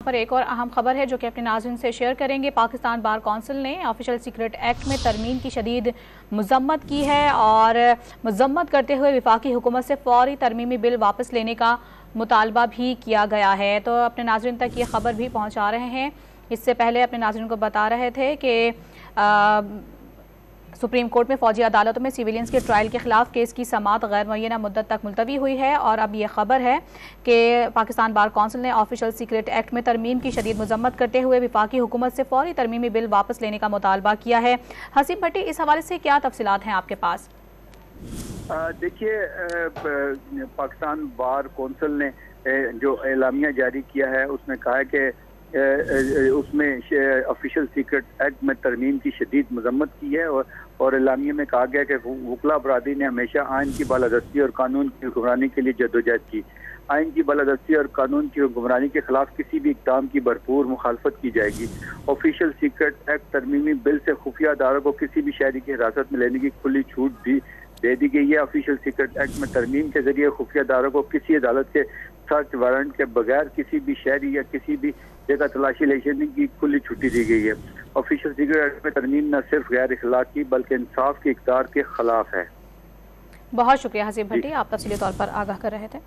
पर एक और अहम खबर है जो कि अपने नाज़रीन से शेयर करेंगे। पाकिस्तान बार कौंसिल ने ऑफिशियल सीक्रेट एक्ट में तरमीम की शदीद मजम्मत की है और मजम्मत करते हुए वफाकी हुकूमत से फौरी तरमीमी बिल वापस लेने का मुतालबा भी किया गया है। तो अपने नाज़रीन तक ये खबर भी पहुँचा रहे हैं। इससे पहले अपने नाज़रीन को बता रहे थे कि सुप्रीम कोर्ट में फौजी अदालतों में सिविलियंस के ट्रायल के खिलाफ केस की समाअत गैर मुअय्यना मुद्दत तक मुलतवी हुई है और अब ये खबर है कि पाकिस्तान बार कौंसिल ने ऑफिशियल सीक्रेट एक्ट में तरमीम की शदीद मजम्मत करते हुए वफाकी हुकूमत से फौरी तरमीमी बिल वापस लेने का मुतालबा किया है। हसीब भट्टी, इस हवाले से क्या तफसीलात हैं आपके पास? देखिए, पाकिस्तान बार कौंसिल ने जो एलामिया जारी किया है उसमें कहा है कि उसमें ऑफिशियल सीक्रेट एक्ट में तरमीम की शदीद मजम्मत की है और एलामिया में कहा गया कि वकला बरादरी ने हमेशा आइन की बालादस्ती और कानून की हुक्मरानी के लिए जद्दोजहद की। आइन की बालादस्ती और कानून की हुक्मरानी के खिलाफ किसी भी इक़दाम की भरपूर मुखालफत की जाएगी। ऑफिशियल सीक्रेट एक्ट तरमीमी बिल से खुफिया अदारों को किसी भी शहरी की हिरासत में लेने की खुली छूट भी दे दी गई है। ऑफिशियल सीक्रेट एक्ट में तरमीम के जरिए खुफिया अदारों को किसी अदालत के सर्च वारंट के बगैर किसी भी शहरी या किसी भी जगह तलाशी लेने की खुली छुट्टी दी गई है। ऑफिशियल सीक्रेट एक्ट में तरमीम न सिर्फ गैर इखलाकी बल्कि इंसाफ के इक़्तिदार के खिलाफ है। बहुत शुक्रिया हसीब भट्टी, आप तफसीली तौर पर आगाह कर रहे थे।